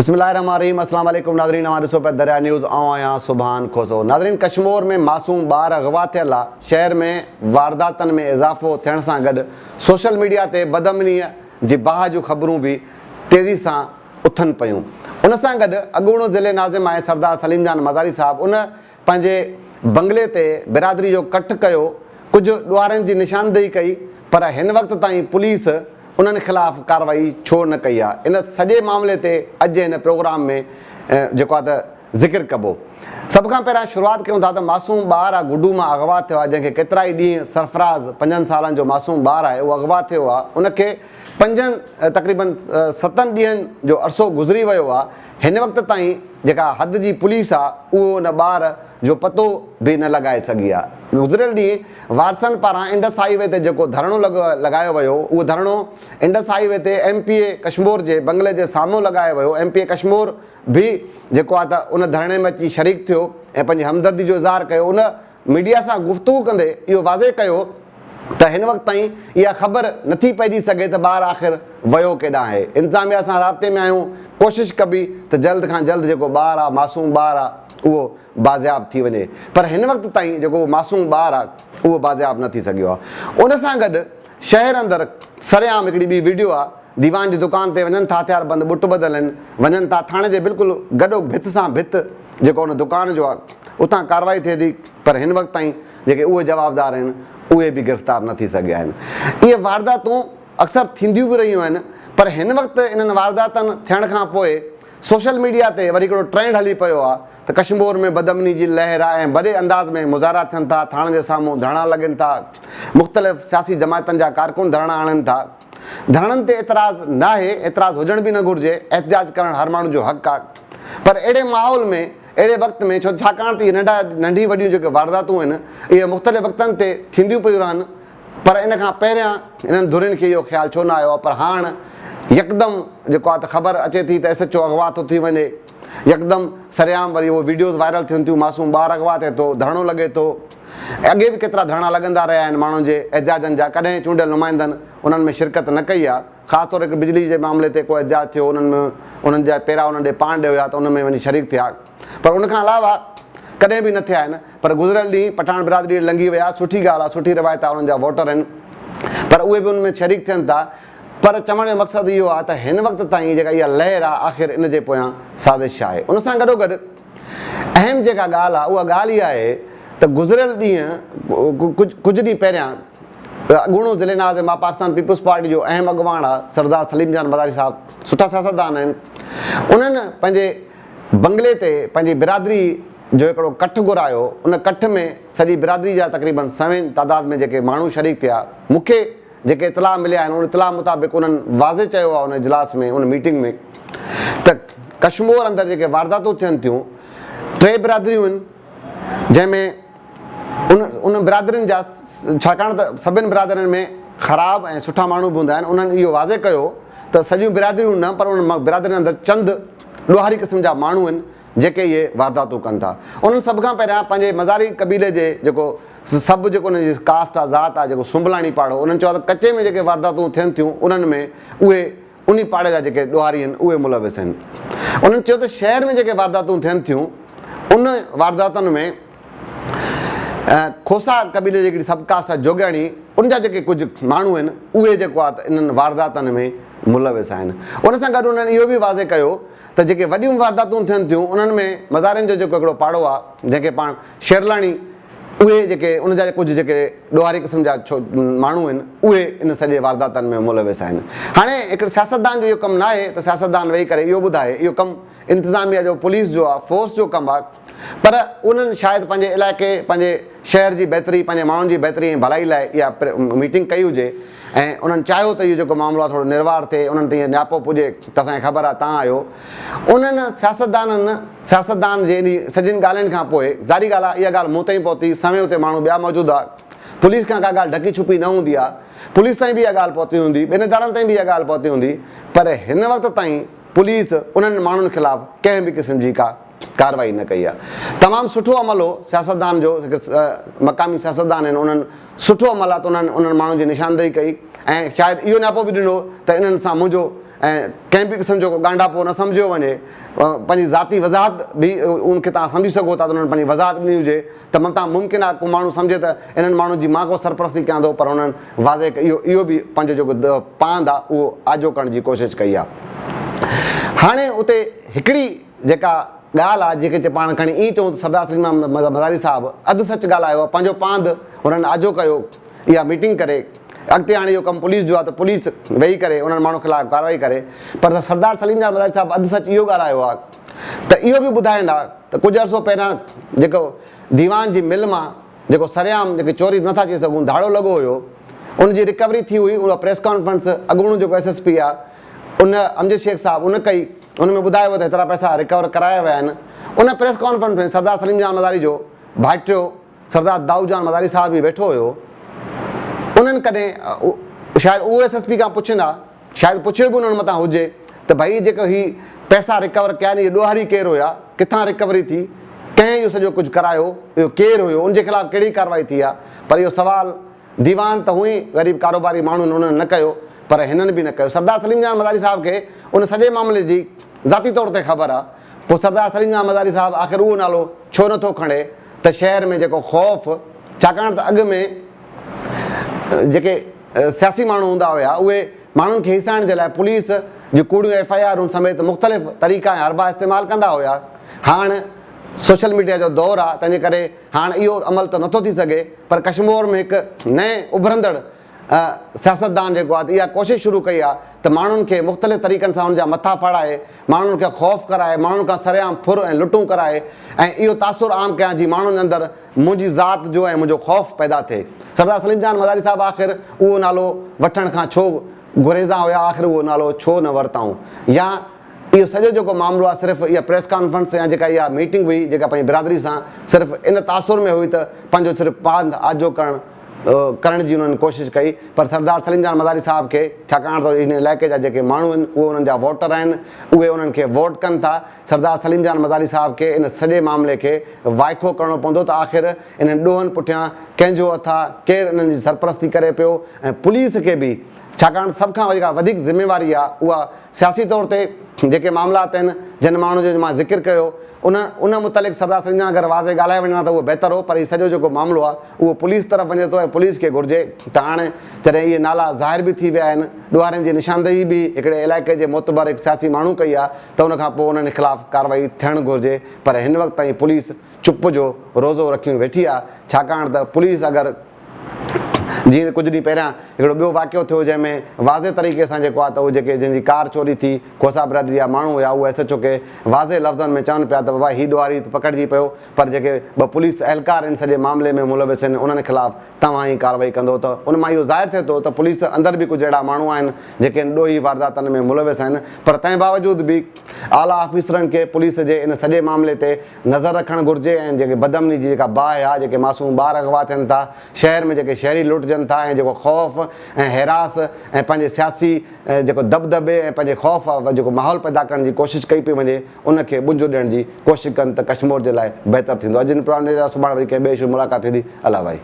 बिस्मिल्लाहिर्रहमानिर्रहीम। अस्सलाम वालेकुम नाज़रीन, हमारे सो पे दरिया न्यूज़ आया सुबहान खोसो। नाज़रीन, कश्मीर में मासूम ॿार अगवा थियल आहे। शहर में वारदातनि में इज़ाफ़ो थियण सां गॾु सोशल मीडिया ते बदअमनीअ जी बाहि जूं ख़बरूं बि तेज़ी सां उथनि पियूं। उन सां गॾु अॻूणो ज़िले नाज़िम आहे सरदार सलीम जान मज़ारी साहब, उन पंहिंजे बंगले ते बिरादरी जो कठु कयो, कुझु ॾुआरनि जी निशानदेही कई, पर हिन वक़्त ताईं पुलिस उन्हनि ख़िलाफ़ु कार्रवाई छो न कई आहे। इन सॼे मामले ते अॼु हिन प्रोग्राम में जेको आहे त ज़िक्र कबो। सभ खां पहिरियां शुरूआति कयूं था त मासूम ॿारु आहे, गुडू मां अगवा थियो आहे, जंहिंखे केतिरा ई ॾींहं सरफराज़ 5 सालनि जो मासूम ॿारु आहे उहो अगवा थियो आहे। उनखे तक़रीबन 7 ॾींहंनि जो अरसो गुज़री वियो आहे। हिन वक़्त ताईं जेका हद जी पुलिस आहे उहो उन ॿार जो पतो बि न लॻाए सघी आहे। गुज़िरियल ॾींहुं वारसनि पारां इंडस हाईवे ते जेको धरणो लॻायो वियो, उहो धरणो इंडस हाईवे ते MPA कश्मीर जे बंगले जे साम्हूं लॻायो वियो। MPA कश्मीर बि जेको आहे त उन धरणे में अची शरीक थियो ऐं पंहिंजी हमदर्दी जो इज़हार कयो। उन मीडिया सां गुफ़्तगू कंदे इहो वाज़े कयो त हिन वक़्त ताईं इहा ख़बर नथी पइजी सघे त ॿारु आख़िर वियो केॾांहुं आहे। इंतिज़ामिया सां राब्ते में आहियूं, कोशिशि कबी त जल्द खां जल्द जेको ॿारु आहे, मासूम ॿारु आहे, उहो बाज़ियाब थी वञे, पर हिन वक़्त ताईं जेको मासूम ॿारु आहे उहो बाज़ियाब न थी सघियो आहे। उन सां गॾु शहर अंदरि सरेआम हिकिड़ी ॿी वीडियो आहे, दीवान जी दुकान ते वञनि था हथियारबंद, बुट ॿधल आहिनि, वञनि था थाणे जे बिल्कुलु गॾो भित सां भित जेको उन दुकान जो आहे उतां कार्रवाई थिए थी, पर हिन वक़्त ताईं जेके उहे जवाबदार आहिनि उहे बि गिरफ़्तार न थी सघिया आहिनि। इहे वारदातूं अक्सर थींदियूं बि रहियूं आहिनि, पर हिन वक़्तु इन्हनि वारदातनि थियण खां पोइ सोशल मीडिया ते वरी हिकिड़ो ट्रेंड हली पियो आहे त कश्मीर में बदअमनी जी लहर आहे ऐं वॾे अंदाज़ में मुज़ाहरा थियनि था, थाणे जे साम्हूं धरना लॻनि था, मुख़्तलिफ़ सियासी जमायतनि जा कारकुन धरना आणनि था। धरणनि ते एतिराज़ न आहे, एतिराज़ हुजण बि न घुरिजे, एहतिजाज करणु हर माण्हू जो हक़ु आहे, पर अहिड़े माहौल में, अहिड़े वक़्त में, छाकाणि त इहे नंढी वॾियूं जेके वारदातूं आहिनि इहे मुख़्तलिफ़ वक़्तनि ते थींदियूं पियूं रहनि, पर इन खां पहिरियां इन्हनि धुरियुनि खे इहो ख़्यालु छो न आयो आहे। पर हाणे यकदमि जेको आहे त ख़बर अचे थी त SHO अगवा थो थी वञे, यकदमि सरेआम वरी उहो वीडियोज़ वायरल थियनि थियूं, मासूम ॿारु अगवा थिए थो, धरणो लॻे थो। अॻे बि केतिरा धरणा लॻंदा रहिया आहिनि माण्हुनि जे एहतिजाजनि जा, कॾहिं चूंडियल नुमाइंदनि उन्हनि में शिरकत न कई आहे। ख़ासि तौर हिकु बिजली जे मामले ते को एहतिजाज थियो, उन्हनि जा पहिरियां उन्हनि ॾे पाण ॾे हुया त उन में वञी शरीक थिया, पर उनखां अलावा कॾहिं बि न थिया आहिनि। पर गुज़िरियल ॾींहुं पठान बिरादरी लंघी विया, सुठी ॻाल्हि आहे, सुठी रिवायत आहे, उन्हनि जा वोटर आहिनि, पर उहे बि उन में शरीक थियनि था। पर चवण जो मक़सदु इहो आहे त हिन वक़्त ताईं जेका इहा लहर आहे आख़िर इन जे पोयां साज़िश आहे। उन सां गॾोगॾु अहम जेका ॻाल्हि आहे उहा ॻाल्हि इहा आहे त गुज़िरियल ॾींहुं कुझु ॾींहं पहिरियां अॻूणो ज़िले नाज़िम आहे, पाकिस्तान पीपल्स पार्टी जो अहम अॻुवाण आहे सरदार सलीम जान मज़ारी साहब, सुठा सियासतदान आहिनि। उन्हनि पंहिंजे बंगले ते पंहिंजी बिरादरी जो हिकिड़ो कठु घुरायो। उन कठ में सॼी बिरादरी जा तक़रीबन 100 तादाद में जेके माण्हू शरीक थिया। मूंखे जेके इतलाह मिलिया आहिनि उन इतलाह मुताबिक़ उन्हनि वाज़े चयो आहे उन इजलास में, उन मीटिंग में, त कश्मीर अंदरि जेके वारदातूं थियनि थियूं 3 बिरादरियूं आहिनि, जंहिंमें उन बिरादरियुनि जा, छाकाणि त सभिनि बिरादरियुनि में ख़राब ऐं सुठा माण्हू बि हूंदा आहिनि, उन्हनि इहो वाज़े कयो त सॼियूं बिरादरियूं न, पर उन बिरादरियुनि अंदरि चंद ॾोहारी क़िस्म जा माण्हू आहिनि जेके इहे वारदातूं कनि था। उन्हनि सभ खां पहिरियां पंहिंजे मज़ारी क़बीले जे जेको सभु जेको उनजी कास्ट आहे, ज़ात आहे, जेको सुंभलाणी पाड़ो, उन्हनि चयो त कचे में जेके वारदातूं थियनि थियूं उन्हनि में उहे उन पाड़े जा जेके ॾोहारी आहिनि उहे मुलविस आहिनि। उन्हनि चयो त शहर में जेके वारदातूं थियनि थियूं उन वारदातुनि में खोसा क़बीले जी हिकिड़ी सब कास्ट आहे जोॻियाणी, उन जा जेके कुझु माण्हू आहिनि उहे जेको आहे त इन्हनि वारदातुनि में मुलविस आहिनि। उन सां गॾु उन्हनि इहो बि वाज़े कयो त जेके वॾियूं वारदातूं थियनि थियूं उन्हनि में मज़ारियुनि जो जेको हिकिड़ो पाड़ो आहे, जंहिंखे पाण शेरलाणी, उहे जेके उन जा कुझु जेके ॾोहारी क़िस्म जा माण्हू आहिनि उहे इन सॼे वारदातनि में मुलविस आहिनि। हाणे हिकिड़े सियासतदान जो इहो कमु न आहे त सियासतदान वेही करे इहो ॿुधाए, इहो कमु इंतिज़ामिया जो, पुलिस जो आहे, फोर्स जो कमु आहे, पर उन्हनि शायदि पंहिंजे इलाइक़े, पंहिंजे शहर जी बहितरी, पंहिंजे माण्हुनि जी बहितरी ऐं भलाई लाइ इहा मीटिंग कई हुजे ऐं उन्हनि चाहियो त इहो जेको मामिलो आहे थोरो निर्वार थिए, उन्हनि ते इहो न्यापो पुॼे त असांखे ख़बर आहे तव्हां आहियो। उन्हनि सियासतदान जे इन सॼियुनि ॻाल्हियुनि खां पोइ ज़ारी ॻाल्हि आहे, इहा ॻाल्हि मूं ताईं पहुती, समय उते माण्हू ॿिया मौजूदु आहे, पुलिस खां का ॻाल्हि ढकी छुपी न हूंदी आहे, पुलिस ताईं बि इहा ॻाल्हि पहुती हूंदी, ॿिनि इदारनि ताईं बि इहा ॻाल्हि पहुती हूंदी, पर हिन वक़्त ताईं पुलिस उन्हनि माण्हुनि ख़िलाफ़ु कंहिं बि क़िस्म जी का कार्रवाई न कई आहे। तमामु सुठो अमल हो सियासतदान जो, मक़ामी सियासतदान आहिनि, उन्हनि सुठो अमल आहे त उन्हनि माण्हुनि जी निशानदेही कई ऐं शायदि इहो न्यापो बि ॾिनो त इन्हनि सां मुंहिंजो ऐं कंहिं बि क़िस्म जो ॻांढापो न सम्झियो वञे, पंहिंजी ज़ाती वज़ाहत बि उनखे तव्हां सम्झी सघो था त उन्हनि पंहिंजी वज़ाहत ॾिनी हुजे त मतां मुमकिन आहे को माण्हू सम्झे त इन्हनि माण्हुनि जी मां को सरपरस्ती कयां थो, पर उन्हनि वाज़े इहो बि पंहिंजो जेको पांद आहे उहो आजो करण जी कोशिशि कई आहे। हाणे उते हिकिड़ी जेका ॻाल्हि आहे जेके पाण खणी ईअं चऊं त सरदार सलीम मज़ारी साहिबु अधु सच ॻाल्हायो आहे, पंहिंजो पांद हुननि आजो कयो इहा मीटिंग करे। अॻिते हाणे इहो कमु पुलिस जो आहे त पुलिस वेही करे उन्हनि माण्हू ख़िलाफ़ु कार्रवाई करे, पर सरदार सलीम मज़ारी साहिबु अधु सच इहो ॻाल्हायो आहे त इहो बि ॿुधाईंदा त कुझु अर्सो पहिरियां जेको दीवान जी मिल मां जेको सरेआम जेके चोरी नथा चई सघूं धाड़ो लॻो हुयो उनजी रिकवरी थी हुई। उहा प्रेस कॉन्फ्रेंस अॻूणो जेको SSP आहे उन अमजद शेख साहिबु उन कई, उन में ॿुधायो वियो त हेतिरा पैसा रिकवर कराया विया आहिनि। उन प्रेस कॉन्फ्रेंस में सरदार सलीम जान मज़ारी जो भाइटियो सरदार दाऊद जान मज़ारी साहिबु बि वेठो हुयो। उन्हनि कॾहिं शायदि उहो SSP खां पुछंदा, शायदि पुछियो बि उन्हनि मथां हुजे त भई जेको ही पैसा रिकवर कया आहिनि, इहे ॾोहारी केरु हुया, किथां रिकवरी थी, कंहिं इहो सॼो कुझु करायो, इहो केरु हुयो, उनजे ख़िलाफ़ु कहिड़ी कार्रवाई थी आहे। पर इहो सुवालु दीवान त हुई ग़रीब कारोबारी माण्हुनि उन्हनि न कयो, पर हिननि बि न कयो। सरदार सलीम जान मज़ारी साहिब खे उन सॼे मामले जी ज़ाती तौर ते ख़बर आहे। पोइ सरदार सलीम जान मज़ारी साहिबु आख़िर उहो नालो छो नथो खणे त शहर में जेको ख़ौफ़, छाकाणि त अॻु में जेके सियासी माण्हू हूंदा हुया उहे माण्हुनि खे हिसाइण जे लाइ पुलिस जूं कूड़ियूं FIR समेत मुख़्तलिफ़ तरीक़ा ऐं हरबा इस्तेमालु कंदा हुया। हाणे सोशल मीडिया जो दौरु आहे, तंहिंजे करे हाणे इहो अमल त नथो थी सघे, पर कश्मीर में हिकु नए उभरंदड़ सियासतदान जेको आहे त इहा कोशिशि शुरू कई आहे त माण्हुनि खे मुख़्तलिफ़ तरीक़नि सां हुनजा मथा फाड़ाए, माण्हुनि खे ख़ौफ़ कराए, माण्हुनि खां सरेआम फुर ऐं लुटूं कराए ऐं इहो तासुरु आम कयां जी माण्हुनि अंदरि मुंहिंजी ज़ात जो ऐं मुंहिंजो ख़ौफ़ पैदा थिए। सरदार सलीम जान मज़ारी साहिबु आख़िर उहो नालो वठण खां छो गुरेज़ा हुया, आख़िर उहो नालो छो न वरितऊं, या इहो सॼो जेको मामिलो आहे सिर्फ़ु इहा प्रेस कॉन्फ्रेंस या जेका इहा मीटिंग हुई जेका पंहिंजी बिरादरी सां सिर्फ़ु इन तासुर में हुई त पंहिंजो सिर्फ़ु पांद आजो करण जी उन्हनि कोशिशि कई। पर सरदार सलीम जान मज़ारी साहिब खे छाकाणि त इन इलाइक़े जा जेके माण्हू आहिनि उहे उन्हनि जा वोटर आहिनि, उहे उन्हनि खे वोट कनि था। सरदार सलीम जान मज़ारी साहिब खे इन सॼे मामले खे वाइखो करिणो पवंदो त आख़िर इन्हनि ॾोहनि पुठियां कंहिंजो हथु आहे, केरु इन्हनि जी सरपरस्ती करे पियो, ऐं पुलिस खे बि छाकाणि सभ खां जेका वधीक ज़िम्मेवारी आहे उहा सियासी तौर ते जेके मामलात आहिनि जिन माण्हू जो मां ज़िक्र कयो उन मुतलिक़ सरदार सलीम अगरि वाज़े ॻाल्हाए वञा त उहो बहितरु हो, पर हीउ सॼो जेको मामिलो आहे उहो पुलिस तरफ़ वञे थो ऐं पुलिस खे घुरिजे त हाणे जॾहिं इहे नाला ज़ाहिर बि थी विया आहिनि, ॾोहारनि जी निशानदेही बि हिकिड़े इलाइक़े जे मोतबर हिकु सियासी माण्हू कई आहे, त उनखां पोइ उन्हनि ख़िलाफ़ु कार्रवाई थियणु घुरिजे। पर हिन वक़्तु ताईं पुलिस चुप जो रोज़ो रखी वेठी आहे, छाकाणि त पुलिस अगरि जीअं कुझु ॾींहं पहिरियां हिकिड़ो ॿियो वाक़ियो थियो जंहिंमें वाज़े तरीक़े सां जेको आहे त उहो जेके जंहिंजी कार चोरी थी, खोसा बिरादरी जा माण्हू हुआ, उहे SHO खे वाज़े लफ़्ज़नि में चवनि पिया त बाबा हीउ ॾोहारी पकड़िजी पियो, पर जेके ॿ पुलिस एहलकार आहिनि सॼे मामले में मुलविस आहिनि उन्हनि ख़िलाफ़ु तव्हां ई कार्रवाई कंदो। त उन मां इहो ज़ाहिर थिए थो त पुलिस अंदरि बि कुझु अहिड़ा माण्हू आहिनि जेके ॾोही वारदातनि में मुलविस आहिनि, पर तंहिं बावजूद बि आला ऑफिसरनि खे पुलिस जे इन सॼे मामले ते नज़र रखणु घुरिजे ऐं जेके बदमनी जी जेका बाहि आहे, जेके मासूम ॿार अगवा थियनि था, शहर में जेके शहरी लुटजनि था ऐं जेको ख़ौफ़ ऐं हैरास ऐं पंहिंजे सियासी जेको दबदबे ऐं पंहिंजे ख़ौफ़ जेको माहौल पैदा करण जी कोशिशि कई पई वञे, उनखे बुंजो ॾियण जी कोशिशि कनि त कश्मीर जे लाइ बहितरु थींदो। अॼु प्रोग्राम सुभाणे वरी कंहिं ॿिए शइ मुलाक़ात थींदी। अला भाई।